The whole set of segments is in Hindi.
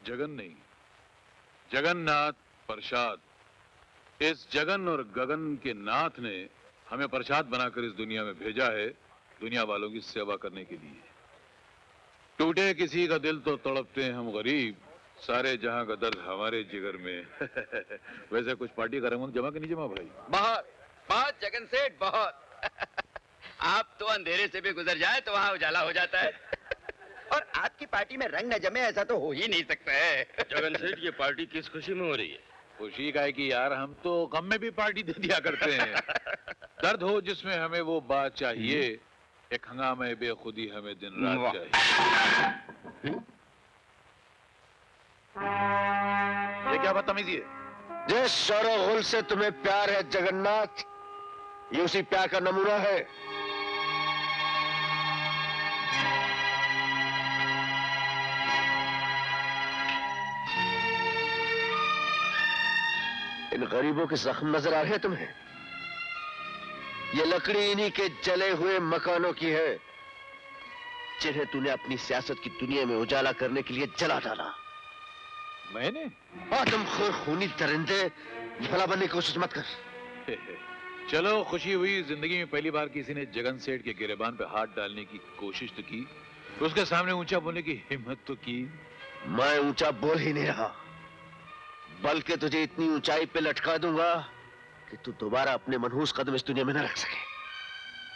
जगन नहीं, जगन्नाथ प्रसाद। इस जगन और गगन के नाथ ने हमें प्रसाद बनाकर इस दुनिया में भेजा है, दुनिया वालों की सेवा करने के लिए। टूटे किसी का दिल तो तड़पते हैं हम गरीब, सारे जहां का दर्द हमारे जिगर में। वैसे कुछ पार्टी का रंग जमा कि नहीं जमा भाई? बहुत बहुत जगन सेठ, बहुत। आप तो अंधेरे से भी गुजर जाए तो वहां उजाला हो जाता है। और आपकी पार्टी में रंग न जमे ऐसा तो हो ही नहीं सकता है। जगन सेठ, ये पार्टी किस खुशी में हो रही है? खुशी का है कि यार हम तो गम में भी पार्टी दे दिया करते हैं। दर्द हो जिसमें हमें वो बात चाहिए, एक हंगामे बेखुदी हमें दिन रात चाहिए। ये क्या बदतमीजी है? जिस शोर से तुम्हें प्यार है जगन्नाथ, ये उसी प्यार का नमूना है। इन गरीबों के जख्म नजर आ रहे हैं तुम्हें? ये लकड़ी इन्हीं के जले हुए मकानों की है, जिन्हें तूने अपनी सियासत की दुनिया में उजाला करने के लिए जला डाला। मैंने? आदमखोर खूनी दरिंदे, भला बनने की कोशिश मत कर। चलो खुशी हुई, जिंदगी में पहली बार किसी ने जगन सेठ के गिरेबान पे हाथ डालने की कोशिश तो की, उसके सामने ऊंचा बोलने की हिम्मत तो की। मैं ऊंचा बोल ही नहीं रहा, बल्कि तुझे इतनी ऊंचाई पे लटका दूंगा कि तू दोबारा अपने मनहूस कदम इस दुनिया में न रख सके।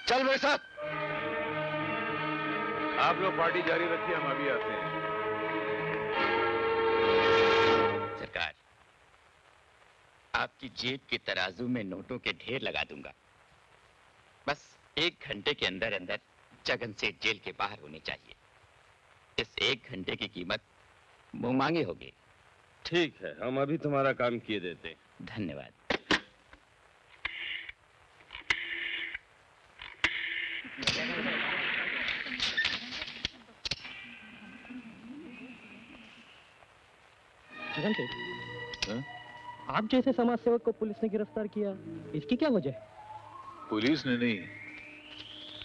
चल मेरे साथ। आप लोग पार्टी जारी रखिए, हम अभी आते हैं। सरकार, आपकी जेब के तराजू में नोटों के ढेर लगा दूंगा। बस 1 घंटे के अंदर अंदर जगन सेठ जेल के बाहर होने चाहिए। इस 1 घंटे की कीमत मुंह मांगे होगी। ठीक है, हम अभी तुम्हारा काम किए देते हैं। धन्यवाद। जगन सेठ, आप जैसे समाज सेवक को पुलिस ने गिरफ्तार किया, इसकी क्या वजह है? पुलिस ने नहीं,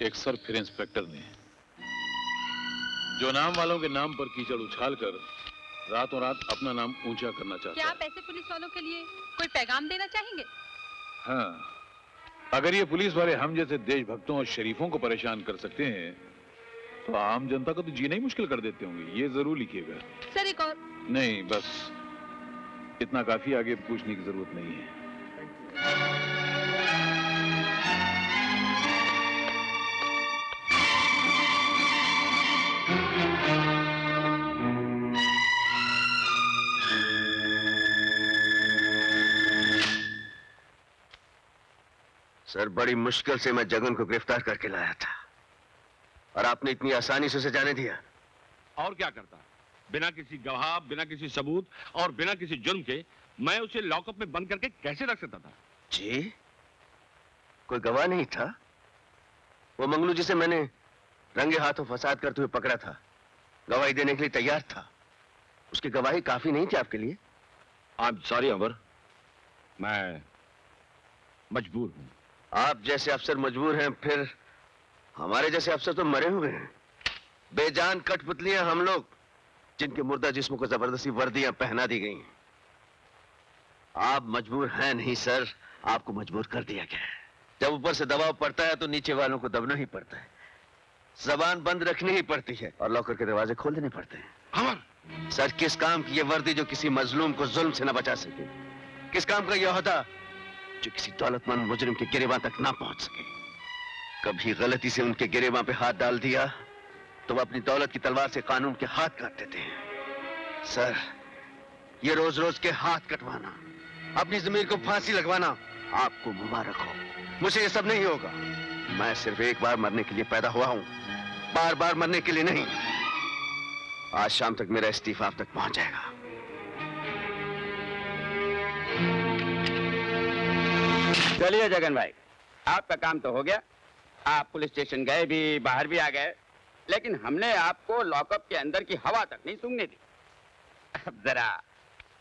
एक सर फिर इंस्पेक्टर ने, जो नाम वालों के नाम पर कीचड़ उछालकर रातों रात अपना नाम ऊंचा करना चाहता है। क्या आप ऐसे पुलिस वालों के लिए कोई पैगाम देना चाहेंगे? हाँ, अगर ये पुलिस वाले हम जैसे देशभक्तों और शरीफों को परेशान कर सकते हैं, तो आम जनता को तो जीना ही मुश्किल कर देते होंगे। ये जरूर लिखिएगा। सर एक और। नहीं, बस इतना काफी, आगे पूछने की जरूरत नहीं है। सर, बड़ी मुश्किल से मैं जगन को गिरफ्तार करके लाया था, और आपने इतनी आसानी से उसे जाने दिया। और क्या करता? बिना किसी गवाह, बिना किसी सबूत और बिना किसी जुर्म के मैं उसे लॉकअप में बंद करके कैसे रख सकता था? जी, कोई गवाह नहीं था? वो मंगलू जिसे मैंने रंगे हाथों फसाद करते हुए पकड़ा था, गवाही देने के लिए तैयार था। उसकी गवाही काफी नहीं थी आपके लिए? आई एम सॉरी अमर, मैं मजबूर हूं। आप जैसे अफसर मजबूर हैं, फिर हमारे जैसे अफसर तो मरे हुए हैं। बेजान कठपुतलियां हम लोग, जिनके मुर्दा जिस्मों को जबरदस्ती वर्दियां पहना दी गई हैं। आप मजबूर हैं नहीं सर, आपको मजबूर कर दिया गया है। जब ऊपर से दबाव पड़ता है तो नीचे वालों को दबना ही पड़ता है, जबान बंद रखनी ही पड़ती है और लॉकर के दरवाजे खोल देने पड़ते हैं। अमर, सर, किस काम की ये वर्दी जो किसी मजलूम को जुल्म से न बचा सके? किस काम का यह ओहदा जो किसी दौलतमंद मुजरिम के गिरेबान तक ना पहुंच सके? कभी गलती से उनके गिरेबान पे हाथ डाल दिया तो वो अपनी दौलत की तलवार से कानून के हाथ काट देते हैं। सर, ये रोज रोज के हाथ कटवाना, अपनी जमीर को फांसी लगवाना आपको मुबारक हो। मुझे ये सब नहीं होगा। मैं सिर्फ एक बार मरने के लिए पैदा हुआ हूं, बार बार मरने के लिए नहीं। आज शाम तक मेरा इस्तीफा आप तक पहुंच जाएगा। चलिए जगन भाई, आपका काम तो हो गया। आप पुलिस स्टेशन गए भी, बाहर भी आ गए, लेकिन हमने आपको लॉकअप के अंदर की हवा तक नहीं सूंघने दी। अब जरा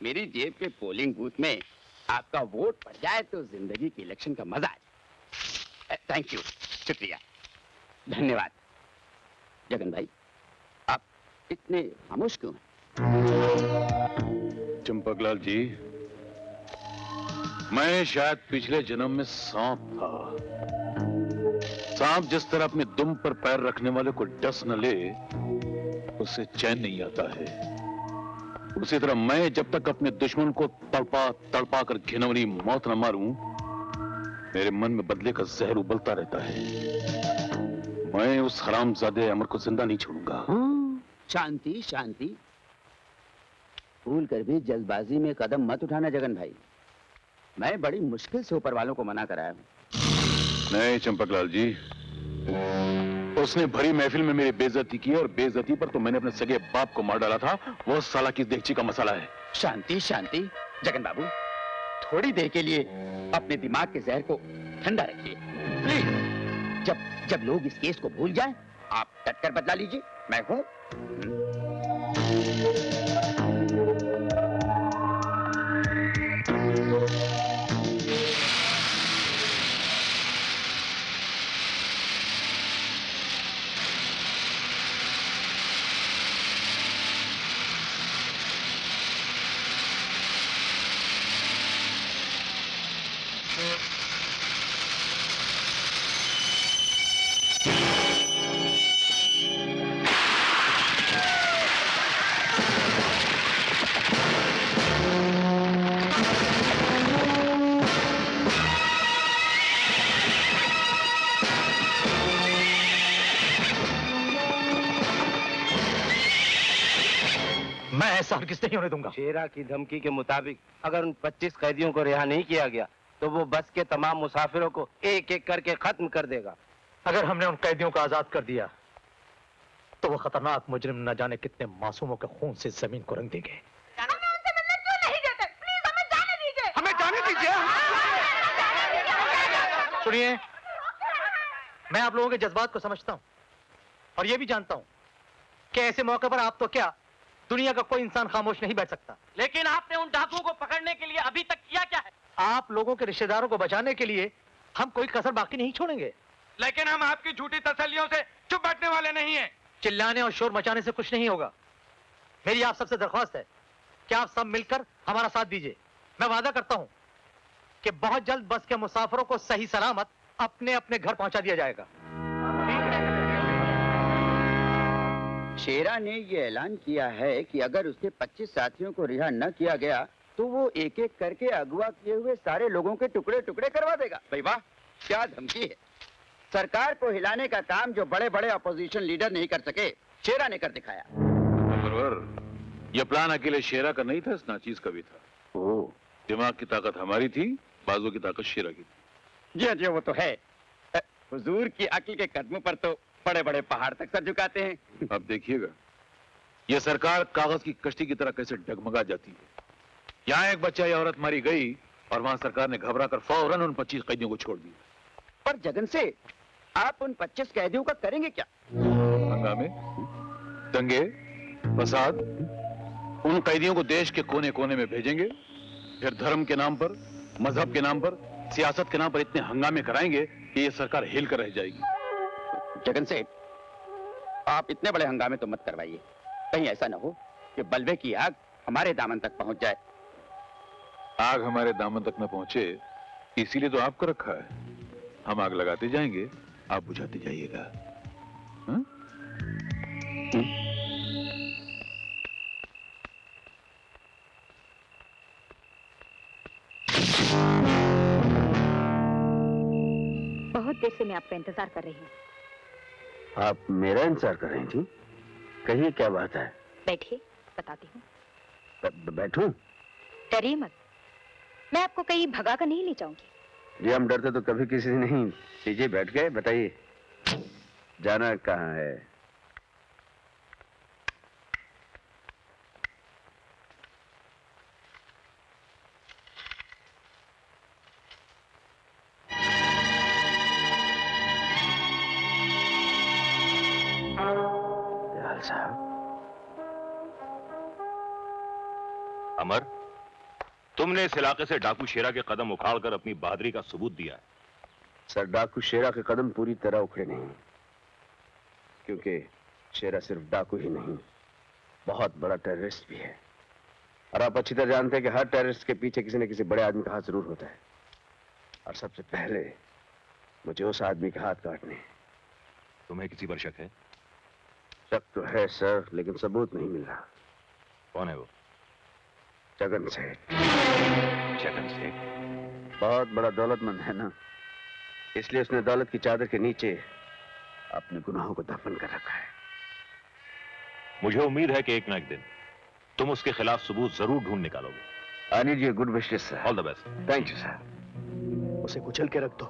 मेरी जेब के पोलिंग बूथ में आपका वोट पड़ जाए तो जिंदगी के इलेक्शन का मजा आ जाए। थैंक यू, शुक्रिया, धन्यवाद। जगन भाई, आप इतने खामोश क्यों हैं? चंपकलाल जी, मैं शायद पिछले जन्म में सांप था। सांप जिस तरह अपने दुम पर पैर रखने वाले को डस न ले, उससे चैन नहीं आता है, उसी तरह मैं जब तक अपने दुश्मन को तड़पा तड़पा कर घिनौनी मौत न मारूं, मेरे मन में बदले का जहर उबलता रहता है। मैं उस हरामजादे अमर को जिंदा नहीं छोड़ूंगा। शांति शांति, भूल कर भी जल्दबाजी में कदम मत उठाना जगन भाई। मैं बड़ी मुश्किल से ऊपर वालों को मना कराया हूँ। नहीं चंपकलाल जी, उसने भरी महफिल में मेरी बेइज्जती की और बेइज्जती पर तो मैंने अपने सगे बाप को मार डाला था। वो साला की देगची का मसाला है। शांति शांति जगन बाबू, थोड़ी देर के लिए अपने दिमाग के जहर को ठंडा रखिए प्लीज। जब लोग इस केस को भूल जाएं, आप डटकर बदला लीजिए, मैं हूं। ऐसा हरगिज़ नहीं होने दूंगा। शेरा की धमकी के मुताबिक अगर उन 25 कैदियों को रिहा नहीं किया गया तो वो बस के तमाम मुसाफिरों को एक एक करके खत्म कर देगा। अगर हमने उन कैदियों को आजाद कर दिया तो वो खतरनाक मुजरिम न जाने कितने मासूमों के खून से जमीन को रंग देंगे। हमें उनसे मिलने क्यों नहीं देते? प्लीज हमें जाने दीजिए। हमें जाने दीजिए। सुनिए, मैं आप लोगों के जज्बात को समझता हूं और ये भी जानता हूं कि ऐसे मौके पर आप तो क्या, दुनिया का कोई इंसान खामोश नहीं बैठ सकता। लेकिन आपने उन डाकुओं को पकड़ने के लिए अभी तक किया क्या है? आप लोगों के रिश्तेदारों को बचाने के लिए हम कोई कसर बाकी नहीं छोड़ेंगे। लेकिन हम आपकी झूठी तसल्लियों से चुप बैठने वाले नहीं हैं। चिल्लाने और शोर मचाने से कुछ नहीं होगा। मेरी आप सबसे दरख्वास्त है कि आप सब मिलकर हमारा साथ दीजिए। मैं वादा करता हूं कि बहुत जल्द बस के मुसाफिरों को सही सलामत अपने अपने घर पहुंचा दिया जाएगा। शेरा ने ये ऐलान किया है कि अगर उसके 25 साथियों को रिहा न किया गया तो वो एक एक करके अगवा किए हुए सारे लोगों के टुकड़े टुकड़े करवा देगा। भाई वाह, क्या धमकी है। सरकार को हिलाने का काम जो बड़े बड़े अपोजिशन लीडर नहीं कर सके, शेरा ने कर दिखाया। ये प्लान अकेले शेरा का नहीं था, इस नाचीज का भी था। ओह, दिमाग की ताकत हमारी थी, बाजू की ताकत शेरा की थी। जी जी, वो तो है। हुजूर की अक्ल के कदमों पर तो बड़े बड़े पहाड़ तक सर झुकाते हैं। अब देखिएगा ये सरकार कागज की कश्ती की तरह कैसे डगमगा जाती है। यहाँ एक बच्चा या औरत मारी गई और वहां सरकार ने घबरा कर फौरन उन 25 कैदियों को छोड़ दिया। पर जगन से आप उन 25 कैदियों का करेंगे क्या? हंगामे, दंगे, फसाद, उन कैदियों को देश के कोने कोने में भेजेंगे, फिर धर्म के नाम पर, मजहब के नाम पर, सियासत के नाम पर इतने हंगामे कराएंगे कि ये सरकार हिल कर रह जाएगी। जगन सेठ, आप इतने बड़े हंगामे तो मत करवाइए। कहीं ऐसा ना हो कि बलवे की आग हमारे दामन तक पहुंच जाए। आग हमारे दामन तक न पहुंचे इसीलिए तो आपको रखा है। हम आग लगाते जाएंगे, आप बुझाते जाइएगा। हाँ? बहुत देर से मैं आपका इंतजार कर रही हूँ। आप मेरा इंतजार कर रही थी? कहिए क्या बात है? बैठिए, बताती हूँ। बैठूं? डरिए मत, मैं आपको कहीं भगा कर नहीं ले जाऊंगी। जी हम डरते तो कभी किसी से नहीं। लीजिए बैठ गए, बताइए जाना कहाँ है? साहब, अमर, तुमने इस इलाके से डाकू शेरा के कदम उखाड़कर अपनी बहादुरी का सबूत दिया है। सर, डाकू शेरा के कदम पूरी तरह उखड़े नहीं, क्योंकि शेरा सिर्फ डाकू ही नहीं, बहुत बड़ा टेररिस्ट भी है। और आप अच्छी तरह जानते हैं कि हर टेररिस्ट के पीछे किसी न किसी बड़े आदमी का हाथ जरूर होता है। और सबसे पहले मुझे उस आदमी के हाथ काटने। तुम्हें किसी पर शक है? शक तो है सर, लेकिन सबूत नहीं मिल रहा। कौन है वो? जगन सेठ। जगन सेठ बहुत बड़ा दौलतमंद है ना, इसलिए उसने दौलत की चादर के नीचे अपने गुनाहों को दफन कर रखा है। मुझे उम्मीद है कि एक ना एक दिन तुम उसके खिलाफ सबूत जरूर ढूंढ निकालोगे। I need your good wishes sir. All the best. Thank you sir. उसे कुचल के रख दो।